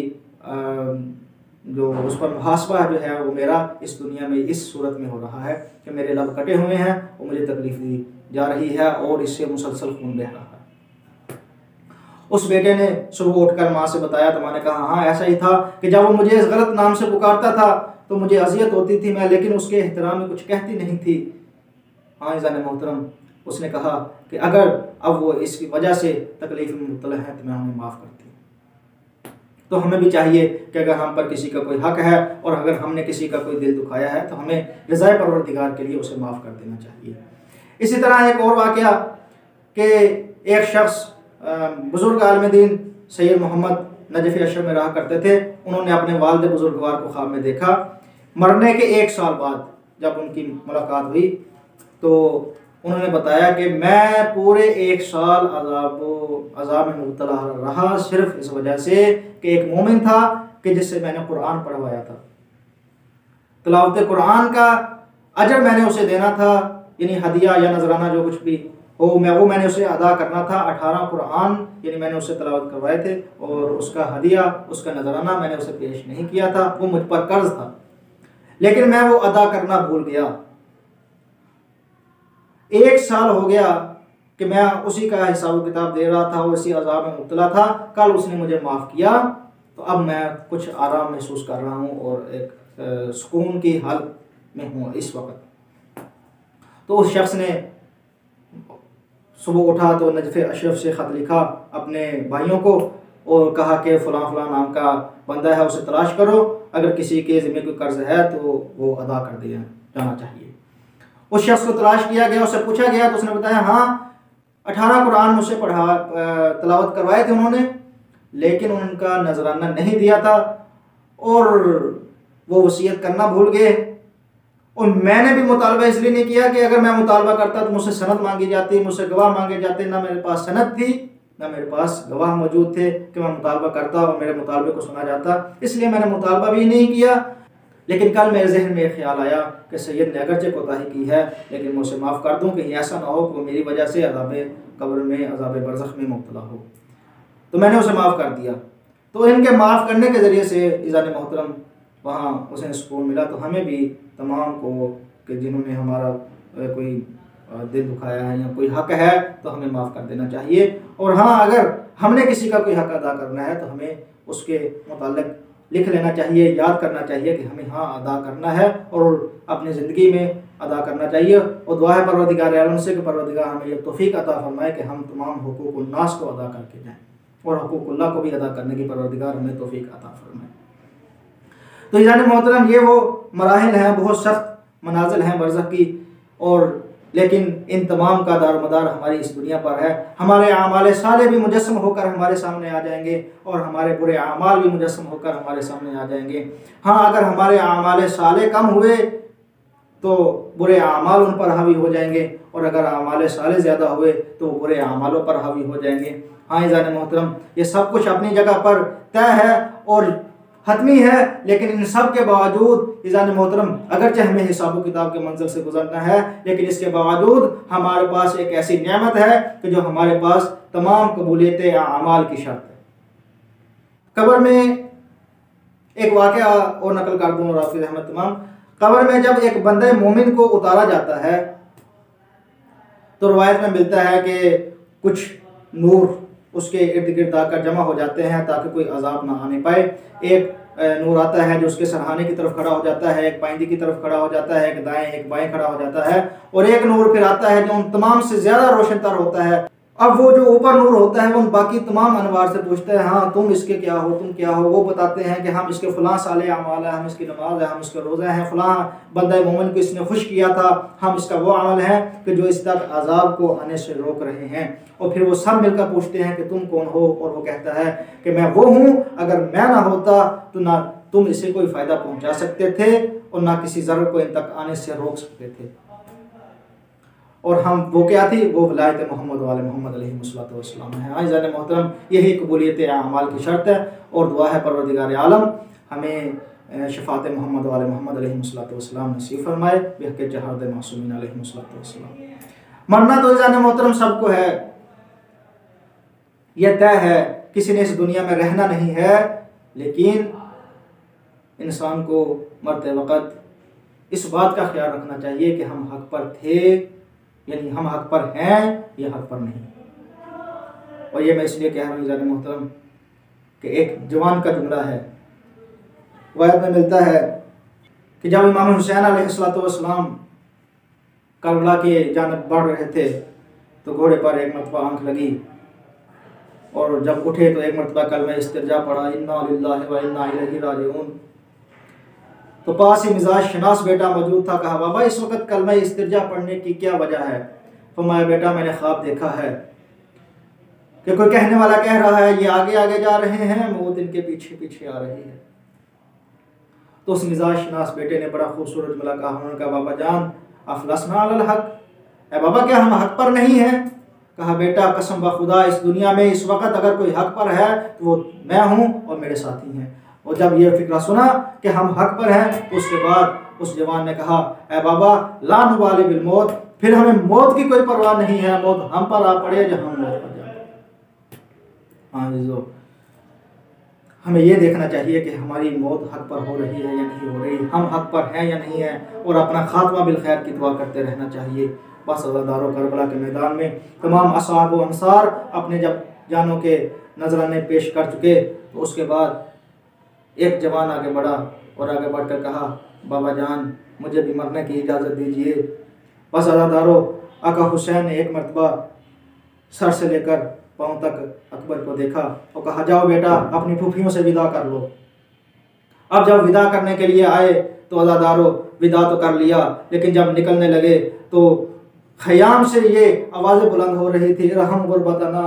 जो उस पर मुहासबा जो है वो मेरा इस दुनिया में इस सूरत में हो रहा है कि मेरे लब कटे हुए हैं और मुझे तकलीफ दी जा रही है और इससे मुसलसल खून बह रहा है। उस बेटे ने सुबह उठकर माँ से बताया तो माँ ने कहा हाँ ऐसा ही था कि जब वो मुझे इस गलत नाम से पुकारता था तो मुझे अजियत होती थी, मैं लेकिन उसके एहतराम में कुछ कहती नहीं थी। हाँ इज़ान मोहतरम, उसने कहा कि अगर अब वो इसकी वजह से तकलीफ में मुब्तला है तो मैं हमें माफ़ करती हूँ। तो हमें भी चाहिए कि अगर हम पर किसी का कोई हक है और अगर हमने किसी का कोई दिल दुखाया है तो हमें रज़ाए परवरदिगार के लिए उसे माफ़ कर देना चाहिए। इसी तरह एक और वाक़या कि एक शख्स बुज़ुर्ग आलिम दीन सैयद मोहम्मद नजफ़ी अशरफ में रहा करते थे। उन्होंने अपने वालिद बुजुर्गवार को ख्वाब में देखा। मरने के 1 साल बाद जब उनकी मुलाकात हुई तो उन्होंने बताया कि मैं पूरे 1 साल अज़ाब में मुब्तला रहा, सिर्फ इस वजह से कि एक मोमिन था कि जिससे मैंने कुरान पढ़वाया था। तिलावत कुरान का अजर मैंने उसे देना था, यानी हदिया या नजराना जो कुछ भी हो वो मैंने उसे अदा करना था। 18 कुरान यानी मैंने उसे तिलावत करवाए थे और उसका हदिया, उसका नजराना मैंने उसे पेश नहीं किया था। वो मुझ पर कर्ज था, लेकिन मैं वो अदा करना भूल गया। 1 साल हो गया कि मैं उसी का हिसाब किताब दे रहा था, उसी अज़ाब में मुब्तला था। कल उसने मुझे माफ़ किया तो अब मैं कुछ आराम महसूस कर रहा हूँ और एक सुकून की हालत में हूँ इस वक्त। तो उस शख्स ने सुबह उठा तो नजफ़े अशरफ से ख़त लिखा अपने भाइयों को और कहा कि फ़लाँ फ़लाँ नाम का बंदा है, उसे तलाश करो, अगर किसी के ज़िम्मे कोई कर्ज़ है तो वो अदा कर दिया जाना चाहिए। उस शख्स को तलाश किया गया, उससे पूछा गया तो उसने बताया हाँ 18 कुरान मुझसे तिलावत करवाए थे उन्होंने, लेकिन उनका नजराना नहीं दिया था और वो वसीयत करना भूल गए। और मैंने भी मुतालबा इसलिए नहीं किया कि अगर मैं मुतालबा करता तो मुझसे सनद मांगी जाती, मुझसे गवाह मांगे जाते। ना मेरे पास सनद थी, ना मेरे पास गवाह मौजूद थे कि मैं मुतालबा करता और मेरे मुतालबे को सुना जाता, इसलिए मैंने मुतालबा भी नहीं किया। लेकिन कल मेरे जहन में ख्याल आया कि सैयद ने अगरचे कोताही की है, लेकिन मैं उसे माफ़ कर दूँ, कहीं ऐसा ना हो कि वो मेरी वजह से अज़ाब कब्र में, अज़ाब बरज़ख में मुब्तला हो। तो मैंने उसे माफ़ कर दिया। तो इनके माफ़ करने के ज़रिए से इज़ान मोहतरम वहाँ उसे सुकून मिला। तो हमें भी तमाम को कि जिन्होंने हमारा कोई दिल दुखाया है या कोई हक़ है तो हमें माफ़ कर देना चाहिए। और हाँ, अगर हमने किसी का कोई हक़ अदा करना है तो हमें उसके मुताल्लिक़ लिख लेना चाहिए, याद करना चाहिए कि हमें हाँ अदा करना है और अपनी ज़िंदगी में अदा करना चाहिए। और दुआ है परवरदिगार आलम से कि परवरदिगार हमें ये तौफ़ीक़ अता फरमाए कि हम तमाम हुकूक़ुन नास को अदा करके जाएँ और हुकूक़ुल्लाह को भी अदा करने की परवरदिगार हमें तौफ़ीक़ अता फरमाए। तो इज़ान मोहतरम ये वो मराहिल हैं, बहुत सख्त मनाजिल हैं बरज़ख की, और लेकिन इन तमाम का दारोमदार हमारी इस दुनिया पर है। हमारे आमाल साले भी मुजस्सम होकर हमारे सामने आ जाएंगे और हमारे बुरे आमाल भी मुजस्सम होकर हमारे सामने आ जाएंगे। हाँ, अगर हमारे आमाल साले कम हुए तो बुरे आमाल उन पर हावी हो जाएंगे और अगर आमाल साले ज़्यादा हुए तो बुरे आमालों पर हावी हो जाएंगे। हाँ इज़ान मोहतरम, ये सब कुछ अपनी जगह पर तय है और हतमी है, लेकिन इन सब के बावजूद इज़ान मोहतरम अगरचे हमें हिसाब किताब के मंजिल से गुजरना है, लेकिन इसके बावजूद हमारे पास एक ऐसी नेमत है कि जो हमारे पास तमाम कबूलियत आमाल की शर्त है। कब्र में एक वाक़या और नकल कर दूँ राफिज़ अहमद तमाम। कब्र में जब एक बंदे मोमिन को उतारा जाता है तो रवायत में मिलता है कि कुछ नूर उसके इर्द गिर्द आकर जमा हो जाते हैं ताकि कोई अजाब ना आने पाए। एक नूर आता है जो उसके सरहाने की तरफ खड़ा हो जाता है, एक पाइंदी की तरफ खड़ा हो जाता है, एक दाएं एक बाएं खड़ा हो जाता है, और एक नूर फिर आता है जो उन तमाम से ज़्यादा रोशनतर होता है। अब वो जो ऊपर नूर होता है वो उन बाकी तमाम अनवार से पूछता है हाँ तुम इसके क्या हो, तुम क्या हो। वो बताते हैं कि हम इसके फ़लाँ साले अमाल है, हम इसकी नमाज है, हम इसके रोज़ा हैं, फ़लाँ बंदा मोमिन को इसने खुश किया था, हम इसका वो अमल है कि जो इस तक अजाब को आने से रोक रहे हैं। और फिर वो सब मिलकर पूछते हैं कि तुम कौन हो, और वो कहता है कि मैं वो हूँ, अगर मैं ना होता तो ना तुम इसे कोई फ़ायदा पहुंचा सकते थे और ना किसी ज़र को इन तक आने से रोक सकते थे। और हम वो क्या थी, वो वलायत मोहम्मद वाले मोहम्मद अलैहिस्सलाम है। आइज़ान मोहतरम, यही कबूलियत अमाल की शर्त है और दुआ है परवरदिगार आलम हमें शफात मोहम्मद वाले मोहम्मद अलैहिस्सलाम नसीब फरमाए बेहके जहाद मासूमीन अलैहिस्सलाम। मरना तो आइज़ान मोहतरम सबको है, यह तय है, किसी ने इस दुनिया में रहना नहीं है, लेकिन इंसान को मरते वक़्त इस बात का ख्याल रखना चाहिए कि हम हक पर थे, यानी हम हक पर हैं या हक पर नहीं। और ये मैं इसलिए कह रहा हूँ जाने मोहतरम कि एक जवान का जुमला है, वायद में मिलता है कि जब इमाम हुसैन अलैहिस्सलाम करबला की जानब बढ़ रहे थे तो घोड़े पर एक मरतबा आंख लगी और जब उठे तो एक मरतबा कलमा इस्तिरजा पढ़ा, इन्ना लिल्लाहि व इन्ना इलैहि राजिऊन। तो पास ही मिजाज शनास बेटा मौजूद था। कहा, बाबा इस वक्त कलमा इस्तिरजा पढ़ने की क्या वजह है? फरमाया, बेटा मैंने ख्वाब देखा है कि कोई कहने वाला कह रहा है ये आगे आगे जा रहे हैं, मौत इनके पीछे पीछे आ रही है। तो उस मिजाज शनास बेटे ने बड़ा खूबसूरत जुमला कहा, उन्होंने कहा, बाबा जान अफलसना अलल हक, ए बाबा क्या हम हक पर नहीं हैं? कहा, बेटा कसम ब खुदा इस दुनिया में इस वक्त अगर कोई हक पर है तो वो मैं हूँ और मेरे साथी हैं। और जब ये फिक्रा सुना कि हम हक पर हैं तो उसके बाद उस जवान ने कहा, ए बाबा ला नुबाली बिल मौत, फिर हमें मौत की कोई परवाह नहीं है, मौत हम पर आ पड़े जब हम मौत पर जाए। हाँ जी, हमें ये देखना चाहिए कि हमारी मौत हक पर हो रही है या नहीं हो रही, हम हक पर हैं या नहीं है, और अपना खात्मा बिल खैर की दुआ करते रहना चाहिए। बस अज़ादारों करबला के मैदान में तमाम असहाब व अंसार अपने जब जानों के नजराने पेश कर चुके तो उसके बाद एक जवान आगे बढ़ा और आगे बढ़कर कहा, बाबा जान मुझे भी मरने की इजाज़त दीजिए। बस अज़ादारों, आका हुसैन ने एक मरतबा सर से लेकर पाँव तक अकबर को देखा और कहा, जाओ बेटा अपनी फूफियों से विदा कर लो। अब जब विदा करने के लिए आए तो अज़ादारों विदा तो कर लिया, लेकिन जब निकलने लगे तो खयाम से ये आवाज़ें बुलंद हो रही थी, रहम गुरबतना,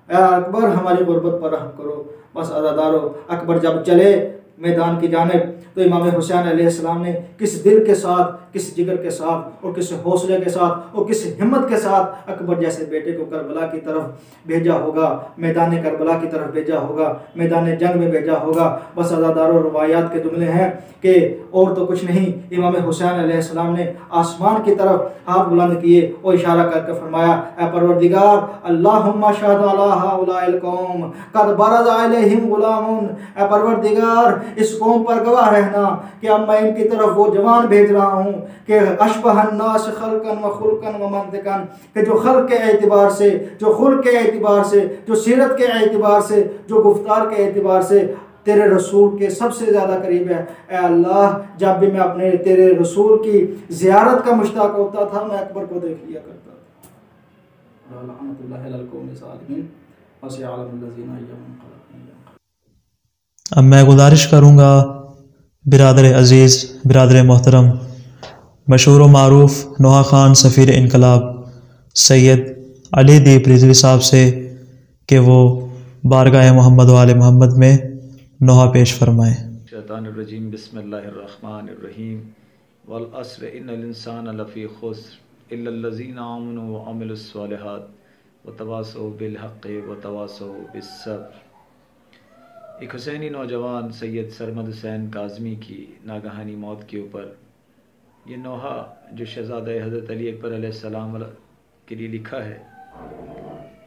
अकबर हमारी गुरबत पर रहम करो। बस अज़ादारों, अकबर जब चले मैदान की जानिब तो इमाम हुसैन अलैहिस्सलाम ने किस दिल के साथ, किस जिगर के साथ और किस हौसले के साथ और किस हिम्मत के साथ अकबर जैसे बेटे को करबला की तरफ भेजा होगा, मैदान करबला की तरफ भेजा होगा, मैदान जंग में भेजा होगा। बस अज़ादारों रवायात के जुमले हैं कि और तो कुछ नहीं, इमाम हुसैन अलैहिस्सलाम ने आसमान की तरफ हाथ बुलंद किए और इशारा करके फरमाया, ए परवरदिगार अल्लाहुम्मा शहद अला हाउलाइल कौम कद बरज़ अलैहिम गुलामुन, ए परवरदिगार इस कौम पर गवाह रहना कि अब मैं इनकी तरफ वो जवान भेज रहा हूँ कि अशबहन नास खल्कन व खुल्कन व मंतिकन, कि जो खल्क के एतबार से, जो खुल्क के एतबार से, जो सीरत के एतबार से, जो गुफ्तार के एतबार से तेरे रसूल के सबसे ज़्यादा करीब है। ए अल्लाह, जब भी मैं अपने तेरे रसूल की ज़ियारत का मुश्ताक होता था मैं अकबर को देख लिया करता था। अब मैं गुजारिश करूँगा बिरादर अज़ीज़, बिरादर मोहतरम, मशहूर व मारूफ नोहा ख़ान सफ़ीर इनकलाब सैयद अली दीप रिज़वी साहब से कि वो बारगाह मोहम्मद वाले मोहम्मद में नोहा पेश फरमाएँ। शैतानिर्रजीम, बिस्मिल्लाहिर्रहमानिर्रहीम, वल अस्र इन्नल इंसान लफ़ी खुस्र इल्लल्लज़ीना आमनु व अमिलुस्सालिहात व तवासौ बिल हक़्क़ि व तवासौ बिस्सब्र। एक हुसैनी नौजवान सैयद सरमद हुसैन काज़मी की नागहानी मौत के ऊपर ये नोहा जो शहज़ादा हज़रत अली अकबर अलैहिस्सलाम के लिए लिखा है,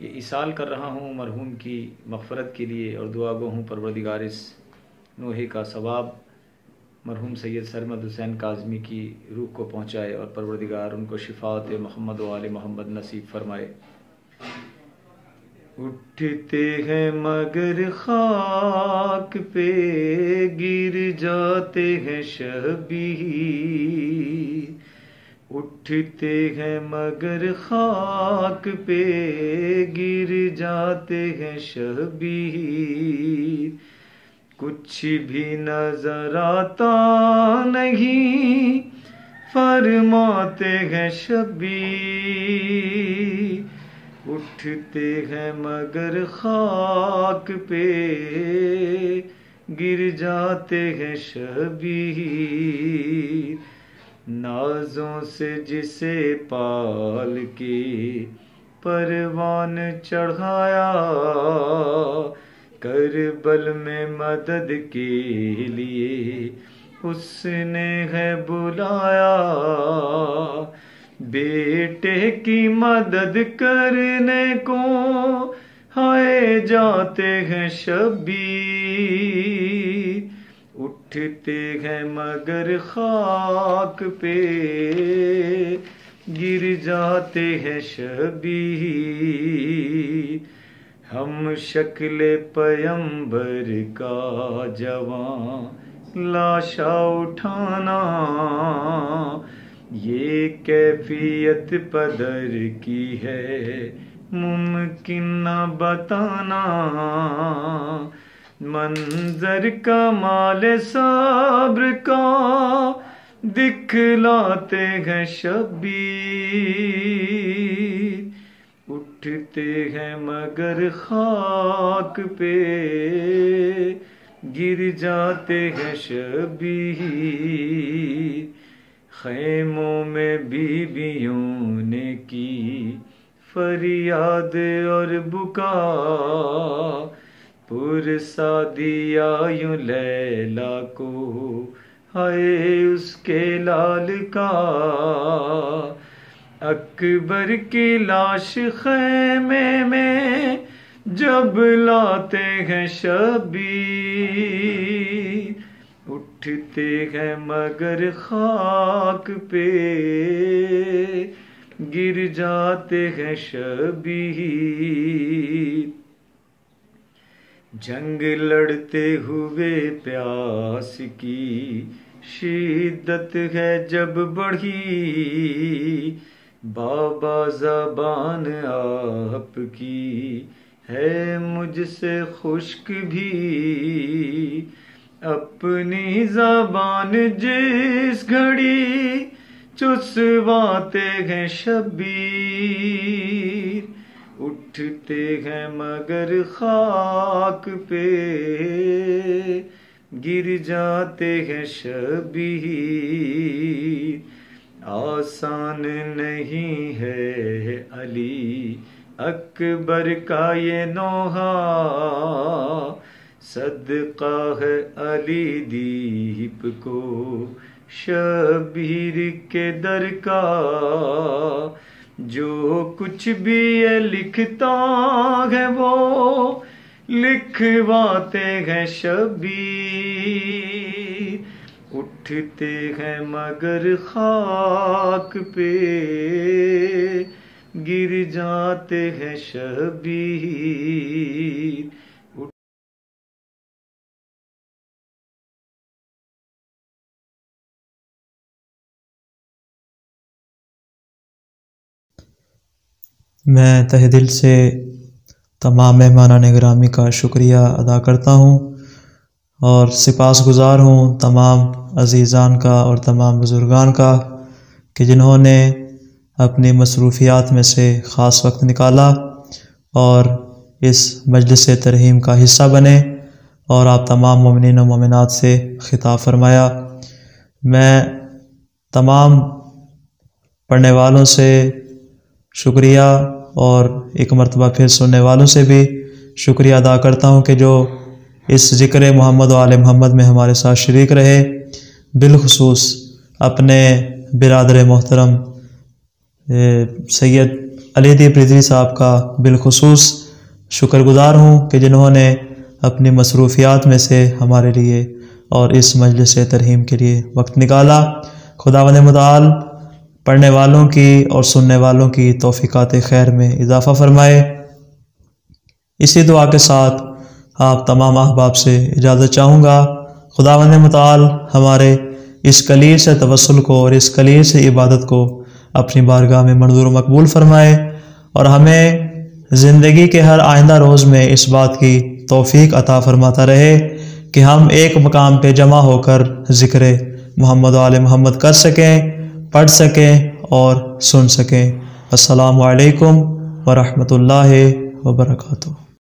ये इसाल कर रहा हूँ मरहूम की मग़फ़रत के लिए और दुआ गो हूँ परवरदिगार इस नोहे का सवाब मरहूम सैयद सरमद हुसैन काज़मी की रूह को पहुँचाए और परवरदिगार उनको शिफ़ात मोहम्मद व आले मोहम्मद नसीब फरमाए। उठते हैं मगर खाक पे गिर जाते हैं शबीर, उठते हैं मगर खाक पे गिर जाते हैं शबीर, कुछ भी नजर आता नहीं फरमाते हैं शबीर, उठते हैं मगर खाक पे गिर जाते हैं शबीर, नाजों से जिसे पाल के परवान चढ़ाया, करबल में मदद के लिए उसने है बुलाया। बेटे की मदद करने को हाय जाते हैं शबीर, उठते हैं मगर खाक पे गिर जाते हैं शबीर। हम शक्ल पैगंबर का जवां लाशा उठाना, ये कैफियत पदर की है मुमकिन न बताना। मंजर कमाल सब्र का दिखलाते हैं शबीर, उठते हैं मगर खाक पे गिर जाते हैं शबीर। खैमों में बीबियों ने की फरियाद और बुका, पुरसा दिया यूं लैला को हाय उसके लाल का। अकबर की लाश खैमे में जब लाते हैं शबीर, उठते हैं मगर खाक पे गिर जाते हैं शबीर। जंग लड़ते हुए प्यास की शिद्दत है जब बढ़ी, बाबा ज़बान आपकी है मुझसे खुश्क भी। अपनी ज़बान जिस घड़ी चुसवाते हैं शबीर, उठते हैं मगर खाक पे गिर जाते हैं शबीर। आसान नहीं है अली अकबर का ये नोहा, सदका है अली दीप को शबीर के दर का। जो कुछ भी ये लिखता है वो लिखवाते हैं शबीर, उठते हैं मगर खाक पे गिर जाते हैं शबीर। मैं तहे दिल से तमाम मेहमानान गिरामी का शुक्रिया अदा करता हूँ और सिपासगुज़ार हूँ तमाम अज़ीज़ान का और तमाम बुज़ुर्गान का कि जिन्होंने अपनी मसरूफ़ियात में से ख़ास वक्त निकाला और इस मजलिस तरहीम का हिस्सा बने और आप तमाम मोमिनीन व मोमिनात से ख़िताब फरमाया। मैं तमाम पढ़ने वालों से शुक्रिया और एक मरतबा फिर सुनने वालों से भी शुक्रिया अदा करता हूँ कि जो इस ज़िक्र मोहम्मद व आले मोहम्मद में हमारे साथ शरीक रहे। बिलखुसूस अपने बिरादर मोहतरम सैयद अलीदीप रिज़वी साहब का बिलखुसूस शुक्रगुज़ार हूँ कि जिन्होंने अपनी मसरूफ़ियात में से हमारे लिए और इस मजलिस तरहीम के लिए वक्त निकाला। खुदावंद मुताल पढ़ने वालों की और सुनने वालों की तौफ़ीक़ात खैर में इजाफ़ा फ़रमाए। इसी दुआ के साथ आप तमाम अहबाब से इजाज़त चाहूँगा। खुदावंद मुताल हमारे इस कलील से तवस्सुल को और इस कलील से इबादत को अपनी बारगाह में मंजूर मकबूल फ़रमाए और हमें ज़िंदगी के हर आइंदा रोज़ में इस बात की तौफ़ीक़ अता फ़रमाता रहे कि हम एक मकाम पे जमा होकर ज़िक्र मोहम्मद व आले मोहम्मद कर सकें, पढ़ सकें और सुन सकें। अस्सलामु अलैकुम व रहमतुल्लाहि व बरकातुहू।